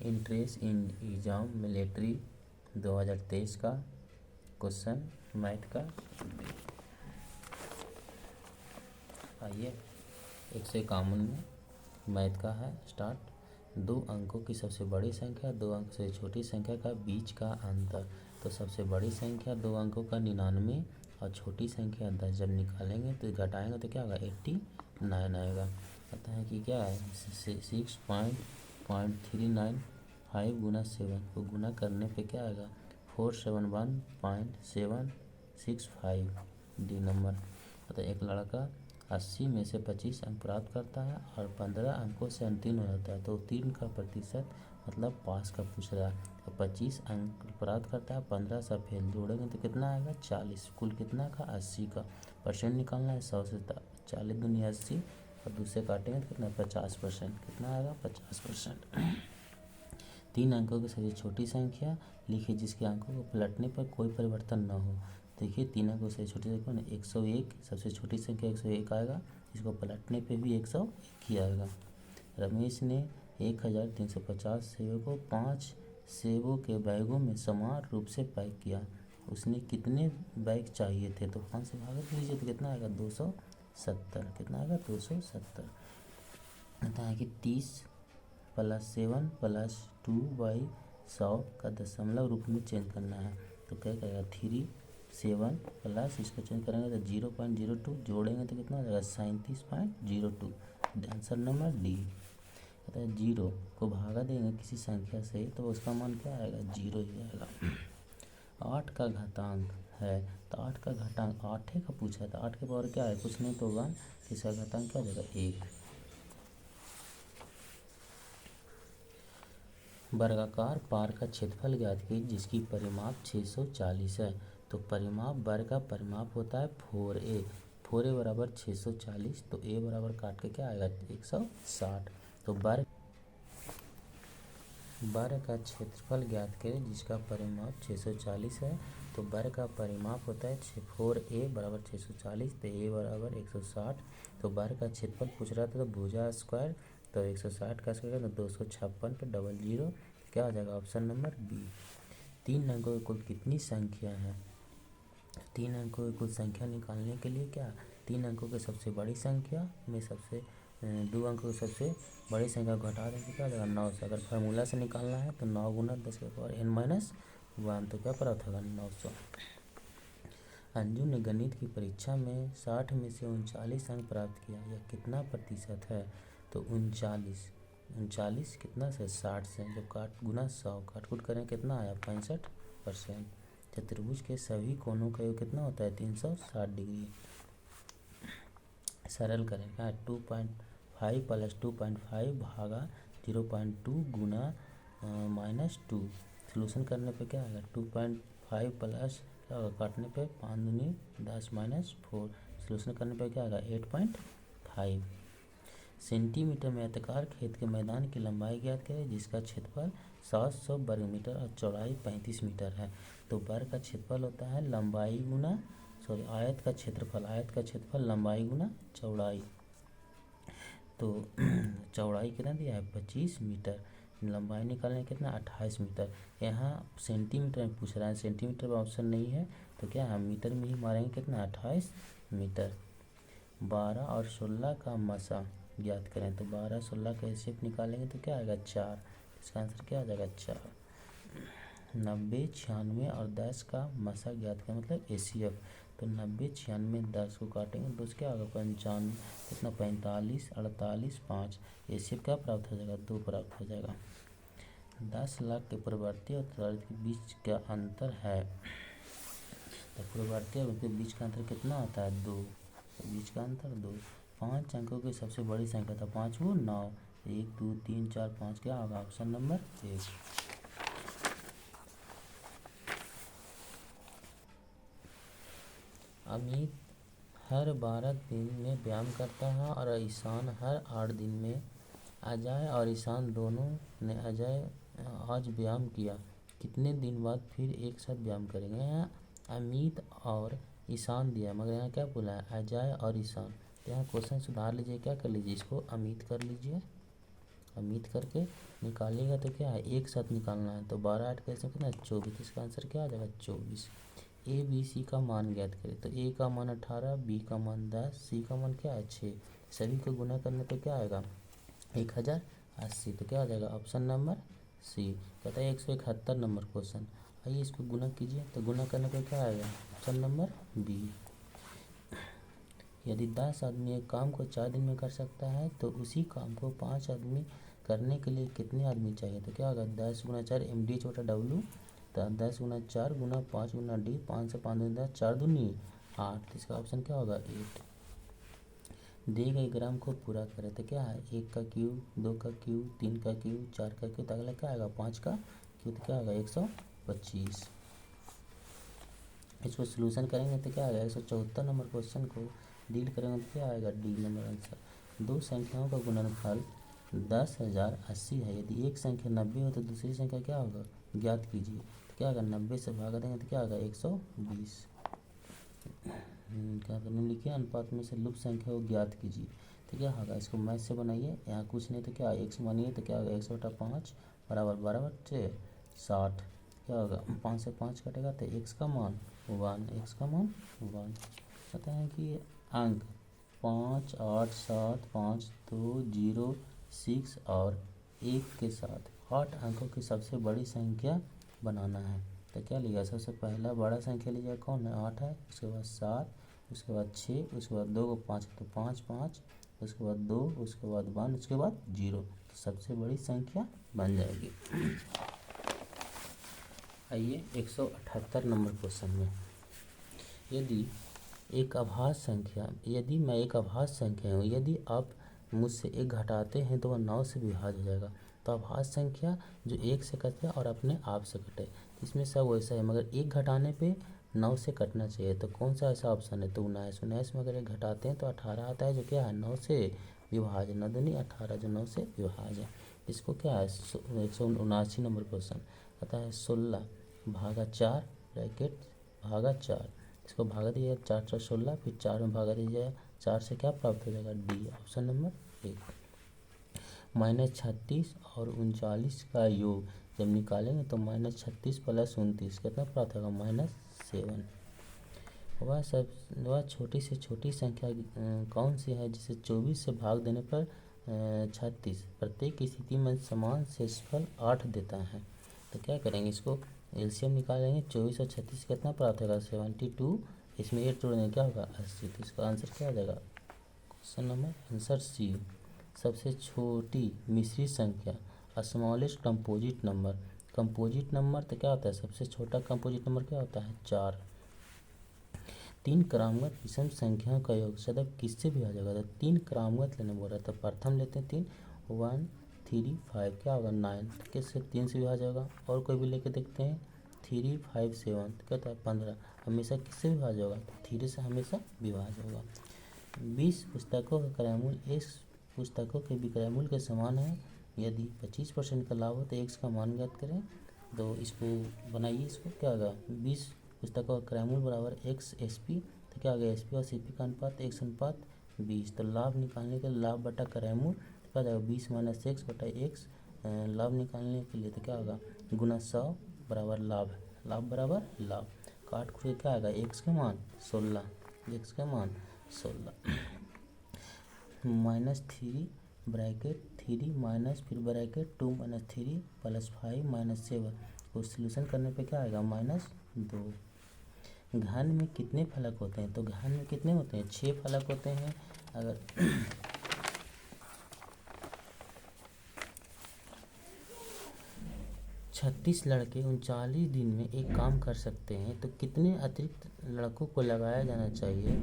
Entrance in exam military 2023 का question math का। आइए एक से कॉमन में मैथ का है स्टार्ट। 2 अंकों की सबसे बड़ी संख्या 2 अंक से छोटी संख्या का बीच का अंतर। तो सबसे बड़ी संख्या 2 अंकों का 99 और छोटी संख्या 10 जब निकालेंगे तो घटाएंगे तो क्या होगा 89 आएगा। पता है कि क्या है 6.395 गुना 7 को गुना करने पे क्या आएगा 471.765 डी नंबर। मतलब एक लड़का 80 में से 25 अंक प्राप्त करता है और 15 अंकों से उत्तीर्ण हो जाता है। तो उत्तीर्ण का प्रतिशत मतलब पास का पूछ रहा है। तो 25 अंक प्राप्त करता है 15 से फेल जोड़ेंगे तो कितना आएगा 40। कुल कितना का 80 का परसेंट निकालना है 100 से 40 दूनी 80 और दूसरे काटेंगे तो कितना 50%। कितना आएगा 50%। 3 अंकों की सबसे छोटी संख्या लिखिए जिसके अंकों को पलटने पर कोई परिवर्तन न हो। देखिए 3 अंकों से छोटी संख्या 101 सबसे छोटी संख्या 101 आएगा। इसको पलटने पे भी 101 ही आएगा। रमेश ने 1350 सेबों को 5 सेबों के बैगों में समान रूप से पैक किया। उसने कितने बैग चाहिए थे तो 5 से भाग दीजिए तो कितना आएगा 270। कितना आएगा 270। कहता है कि 30 + 7 + 2/100 का दशमलव रूप में चेंज करना है। तो क्या करेगा 3 7 प्लस इसको चेंज करेंगे तो 0.02 जोड़ेंगे तो कितना हो जाएगा 37.02। Answer number D. कहता है 0 को भागा देंगे किसी संख्या से तो उसका मान क्या आएगा 0 ही आएगा। 8 का घातांक है तो 8 का घातांक 8 का पूछा है तो 8 के पावर क्या है कुछ नहीं तो 1। इसका घातांक क्या हो जाएगा 1। वर्गाकार पार का क्षेत्रफल ज्ञात कीजिए जिसकी परिमाप 640 है। तो परिमाप वर्ग का परिमाप होता है 4a। 4a बराबर 640 तो a बराबर काट के क्या आएगा 160। तो वर्ग का क्षेत्रफल ज्ञात करें जिसका परिमाप 640 है। तो वर्ग का परिमाप होता है 4a बराबर 640 तो a बराबर 160। तो वर्ग का क्षेत्रफल पूछ रहा था तो भुजा स्क्वायर तो 160 का स्क्वायर तो 256 पे 00 क्या हो जाएगा ऑप्शन नंबर बी। 3 अंकों की कुल कितनी संख्या है। 3 अंकों की कुल संख्या निकालने के लिए क्या 3 अंकों की सबसे बड़ी संख्या में सबसे 2 अंकों की सबसे बड़ी संख्या को घटा देंगे क्या हो जाएगा 9 से। अगर फार्मूला से निकालना है तो 9 गुना 10 के पावर n-1 तो क्या प्राप्त होगा 900। अंजू ने गणित की परीक्षा में 60 में से 39 अंक प्राप्त किया। यह कितना प्रतिशत है। तो 39 कितना से 60 से जब काट गुना 100 काट करें कितना आया 65%। चतुर्भुज के सभी कोणों का योग कितना होता है 360 डिग्री। सरल करें क्या 2.5 + 2.5 भागा 0.2 गुना -2। सोल्यूशन करने पे क्या आएगा 2.5 प्लस क्या होगा काटने पे 5 दूनी 10 -4। सोल्यूशन करने पे क्या आएगा 8.5 सेंटीमीटर में आयताकार खेत के मैदान की लंबाई ज्ञात करें जिसका क्षेत्रफल 700 वर्ग मीटर और चौड़ाई 35 मीटर है। तो वर्ग का क्षेत्रफल होता है लंबाई गुना आयत का क्षेत्रफल लंबाई गुना चौड़ाई। तो चौड़ाई कितना दिया है 25 मीटर। लंबाई निकालने कितना 28 मीटर। यहाँ सेंटीमीटर में पूछ रहा है सेंटीमीटर में ऑप्शन नहीं है तो क्या है मीटर में ही मारेंगे कितना 28 मीटर। 12 और 16 का मसा ज्ञात करें। तो 12 16 का एचसीएफ निकालेंगे तो क्या आएगा 4। इसका आंसर क्या आ जाएगा 4। 90 96 और 10 का मसा ज्ञात करें मतलब एचसीएफ। तो 90 96 10 को काटेंगे तो क्या होगा 95 कितना 45 48 5। एचसीएफ क्या प्राप्त हो जाएगा 2 प्राप्त हो जाएगा। 10 लाख के परिवर्ती और त्वरित के बीच का अंतर है। तो परिवर्ती और उनके बीच का अंतर कितना आता है 2। तो बीच का अंतर 2। 5 अंकों की सबसे बड़ी संख्या था 5 को 9 1 2 3 4 5 क्या होगा ऑप्शन नंबर 1। अमित हर 12 दिन में व्यायाम करता है और ईशान हर 8 दिन में। अजय और ईशान दोनों ने आज व्यायाम किया। कितने दिन बाद फिर एक साथ व्यायाम करेंगे। यहाँ अमित और ईशान दिया मगर यहाँ क्या बोला है अजय और ईशान। तो यहाँ क्वेश्चन सुधार लीजिए क्या कर लीजिए इसको अमित कर लीजिए उम्मीद करके निकालिएगा तो क्या है, एक साथ निकालना है। तो 12 8 कैसे कितना 24, इसका आंसर क्या आ जाएगा 24। ए बी सी का मान ज्ञात करें। तो ए का मान 18, बी का मान 10, सी का मान क्या है 6। सभी को गुना करने पे क्या आएगा 1080। तो क्या आ जाएगा ऑप्शन नंबर सी। कहता है 171 नंबर क्वेश्चन। आइए इसको गुना कीजिए। तो गुना करने पे क्या आएगा ऑप्शन नंबर बी। यदि 10 आदमी एक काम को 4 दिन में कर सकता है तो उसी काम को 5 आदमी करने के लिए कितने आदमी चाहिए। तो क्या होगा 10 गुना 4 MD छोटा W। तो 10 गुना 4 गुना 5 गुना D, 5 से 5 दूनी 10, 4 दूनी 8। इसका ऑप्शन क्या होगा 8। दिए गए ग्राम को पूरा करें। तो क्या है 1 का क्यूब, 2 का क्यूब, 3 का क्यूब, 4 का क्यूब, तो अगला क्या आएगा 5 का क्यूब। तो क्या होगा 125। इसको सोल्यूशन करेंगे तो क्या आएगा 174 नंबर क्वेश्चन को डील करेंगे तो क्या आएगा डी नंबर आंसर। दो संख्याओं का गुणनफल 10,080 है। यदि एक संख्या 90 हो तो दूसरी संख्या क्या होगा ज्ञात कीजिए। तो क्या होगा 90 से भागा देंगे तो क्या होगा 120। क्या करने लिखिए अनुपात में से लुप्त संख्या को ज्ञात कीजिए। तो क्या होगा इसको मैथ से बनाइए। यहाँ कुछ नहीं तो क्या 100 मानिए तो क्या होगा 100/5 बराबर 12/60। क्या होगा 5 से 5 कटेगा तो x का मान 1, x का मान 1। कहते हैं कि अंक 5 8 7 5 2 0 6 और 1 के साथ 8 अंकों की सबसे बड़ी संख्या बनाना है। तो क्या लिया सबसे पहला बड़ा संख्या लीजिए कौन है 8 है, उसके बाद 7, उसके बाद 6, उसके बाद 2 को 5 तो 5 5, उसके बाद 2, उसके बाद 1, उसके बाद 0। तो सबसे बड़ी संख्या बन जाएगी। आइए 178 नंबर क्वेश्चन में यदि मैं एक आभास संख्या हूँ, यदि आप मुझसे 1 घटाते हैं तो वह 9 से विभाज्य हो जाएगा। तो आभास संख्या जो 1 से कटे और अपने आप से कटे, इसमें सब वैसा है मगर 1 घटाने पे 9 से कटना चाहिए। तो कौन सा ऐसा ऑप्शन है तो 19। 19 में अगर 1 घटाते हैं तो 18 आता है जो क्या है 9 से विभाज्य। 9 दूनी 18 जो 9 से विभाज्य। इसको क्या है 179 नंबर क्वेश्चन आता है 16 भागा 4 ब्रैकेट भागा 4। इसको भागा दीजिए 4 4 16, फिर 4 में भागा दीजिए 4 से क्या प्राप्त हो जाएगा डी ऑप्शन नंबर 1। -36 और 39 का योग जब निकालेंगे तो -36 + 29 कितना प्राप्त होगा -7। वह छोटी से छोटी संख्या कौन सी है जिसे 24 से भाग देने पर 36 प्रत्येक स्थिति में समान शेषफल 8 देता है। तो क्या करेंगे इसको एलसीएम निकालेंगे 24 और 36 कितना प्राप्त होगा 72। इसमें 8 जोड़ेंगे क्या होगा 80। तो इसका आंसर क्या आ जाएगा क्वेश्चन नंबर आंसर सी। सबसे छोटी मिश्रित संख्या smallest composite number. Composite number तो क्या होता है सबसे छोटा कंपोजिट नंबर क्या होता है 4। 3 क्रमागत विषम संख्याओं का योग सदैव किससे भी आ जाएगा। तो 3 क्रमागत लेने बोल रहा है तो प्रथम लेते हैं 3 1 3 5 क्या होगा 9। तो किससे 3 से भी आ जाएगा। और कोई भी लेके देखते हैं 3 5 7 तो कहता है 15 हमेशा किससे विभाज्य होगा 3 से हमेशा विभाज्य होगा। 20 पुस्तकों का क्रय मूल्य इस पुस्तकों के विक्रय मूल्य के समान है। यदि 25% का लाभ हो तो x का मान ज्ञात करें। तो इसको बनाइए। इसको क्या होगा 20 पुस्तकों का क्रय मूल्य बराबर x SP। तो क्या होगा SP और CP का अनुपात x अनुपात 20। तो लाभ निकालने के लिए लाभ बटा क्रय मूल्य क्या जाएगा 20 - x बटा x। लाभ निकालने के लिए तो क्या होगा गुना 100 बराबर लाभ। लाभ बराबर लाभ काट खुद क्या आएगा x का मान 16, x का मान 16 -3 ब्रैकेट 3 माइनस फिर ब्रैकेट 2 - 3 + 5 - 7 को सोल्यूशन करने पे क्या आएगा -2। घन में कितने फलक होते हैं। तो घन में कितने होते हैं 6 फलक होते हैं। अगर 36 लड़के 39 दिन में एक काम कर सकते हैं तो कितने अतिरिक्त लड़कों को लगाया जाना चाहिए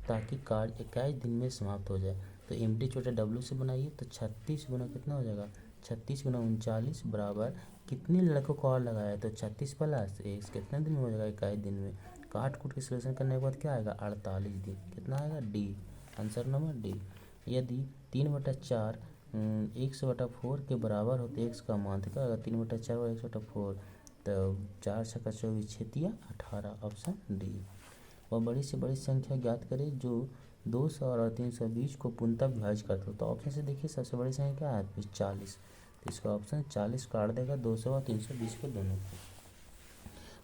ताकि कार्य 21 दिन में समाप्त हो जाए। तो MD छोटा W से बनाइए। तो 36 गुना कितना हो जाएगा 36 गुना 39 बराबर कितने लड़कों को और लगाया है तो 36 + 1 कितने दिन में हो जाएगा 21 दिन में। काट कूट के सॉल्यूशन करने के बाद क्या आएगा 48 दिन। कितना आएगा डी आंसर नंबर डी। यदि 3/4 100/4 के बराबर हो तो x का मान तो क्या होगा 3/4 और 100/4 तो 4 × 24 = 18 ऑप्शन डी। वह बड़ी से बड़ी संख्या ज्ञात करें जो 200 और 320 को पूर्णतः विभाजित करते हो। तो ऑप्शन से देखिए सबसे बड़ी संख्या क्या है, फिर 40, तो इसका ऑप्शन 40 काट देगा 200 और 320 को दोनों को।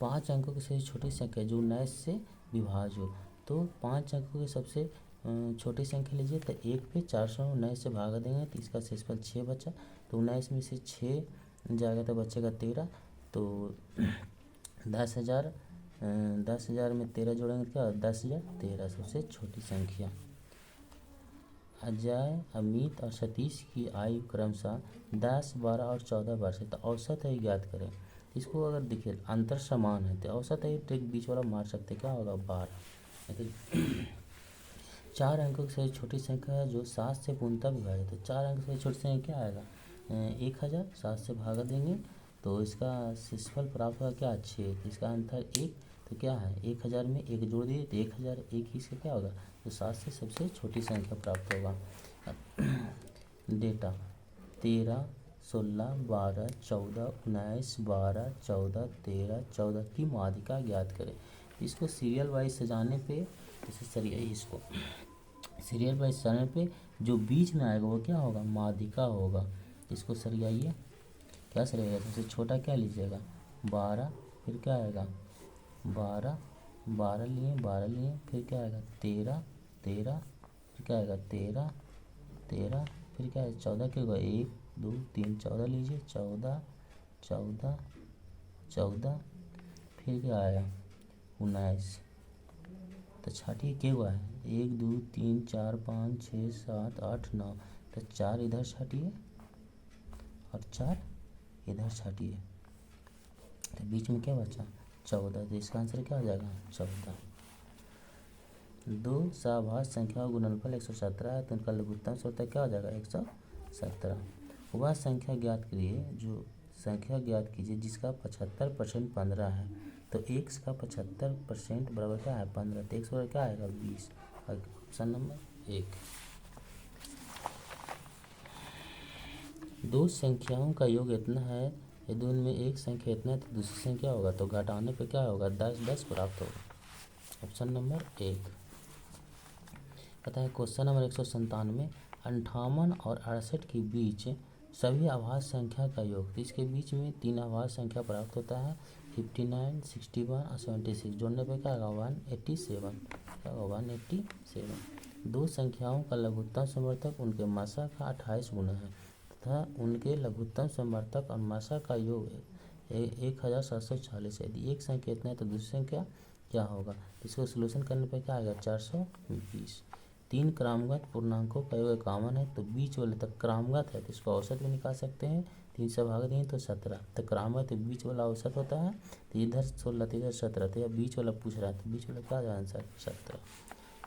5 अंकों की सबसे छोटी संख्या जो 19 से विभाज्य हो। तो 5 अंकों की सबसे छोटी संख्या लीजिए, तो 1 पे 419 से भागा देंगे तो इसका शेषफल 6 बचा। तो 19 में से 6 जाएगा तो बचेगा 13। तो 10,000 में 13 जोड़ेंगे तो क्या होगा, 10,000 13 सबसे छोटी संख्या। अजय, अमित और सतीश की आयु क्रमशः 10, 12 और 14 वर्ष है। तो औसत है ज्ञात करें। इसको अगर देखिए अंतर समान है तो औसत है ट्रिक बीच वाला मार सकते, क्या होगा 12। तो 4 अंकों की सबसे छोटी संख्या है जो 7 से पूर्णतः विभाजित है। 4 अंक से छोटी संख्या क्या आएगा, 1000, 7 से भागा देंगे तो इसका शेषफल प्राप्त होगा क्या 6। तो इसका अंतर 1, तो क्या है 1000 में 1 जोड़ दिए तो 1000 1 ही से क्या होगा, तो 7 से सबसे छोटी संख्या प्राप्त होगा। डेटा 13, 16, 12, 14, 19, 12, 14, 13, 14 की माध्यिका ज्ञात करें। इसको सीरियल वाइज सजाने पे, जैसे सरियाई इसको सीरियल वाइज सजाने पे जो बीच में आएगा वो क्या होगा, माध्यिका होगा। इसको सरियाइए, क्या सरियाएगा, सबसे छोटा क्या लीजिएगा 12, फिर क्या आएगा 12, 12 लिए, फिर क्या आएगा 13, 13, फिर क्या आएगा 13, 13, फिर क्या है 14 क्या होगा 1, 2, 3, 14 लीजिए, 14, 14, 14, फिर क्या आया 19। तो छाटिए क्या हुआ है 1, 2, 3, 4, 5, 6, 7, 8, 9। तो 4 इधर छाटिए और 4 इधर छाटिए, तो बीच में क्या बचा 14। तो इसका आंसर क्या हो जाएगा 14। 2 सभाज्य संख्या का गुणनफल 117 है तो उनका लघुत्तम स्वतः क्या हो जाएगा 117। वह संख्या ज्ञात करिए, जो संख्या ज्ञात कीजिए जिसका 75% 15 है। तो x का 75% बराबर क्या है 15, तो x बराबर क्या आएगा 20। Option number 1। दो संख्याओं का योग इतना है, यदि उनमें एक संख्या इतना है तो दूसरी संख्या होगा, तो घटाने पे क्या होगा 10, 10 प्राप्त होगा। Option number 1। कहता है क्वेश्चन नंबर 197, 58 और 68 के बीच सभी आभाज्य संख्या का योग। तो इसके बीच में 3 आभाज्य संख्या प्राप्त होता है 59, 61 और 76। जोड़ने पे क्या होगा 187, क्या होगा 187। दो संख्याओं का लघुत्तम समर्थक उनके मासा का 28 गुना है तथा उनके लघुत्तम समर्थक और मासा का योग 1740 है। यदि एक संख्या इतना है तो दूसरी संख्या क्या होगा, इसको सोल्यूशन करने पे क्या आएगा 420। 3 क्रमागत पूर्णांकों का योग कामन है तो बीच वाले तक क्रमागत है तो इसको औसत भी निकाल सकते हैं। 3 से भाग देंगे तो 17, तो क्रमागत तो बीच वाला औसत होता है, तो इधर 16 तो इधर 17, तो यह बीच वाला पूछ रहा है तो बीच वाला क्या आ आंसर 17।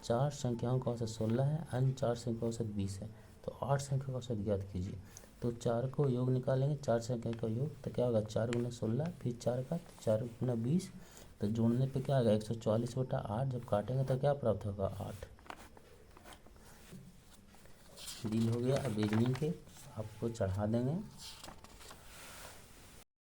4 संख्याओं का औसत 16 है, अन्य 4 संख्या का औसत 20 है, तो 8 संख्या का औसत ज्ञात कीजिए। तो 4 को योग निकालेंगे, 4 संख्या का योग तो क्या होगा 4 गुना 16, फिर 4 का 4 गुना 20, तो जोड़ने पे क्या आएगा 144/8। जब काटेंगे तो क्या प्राप्त होगा 8। डील हो गया। अब रीजनिंग के आपको चढ़ा देंगे।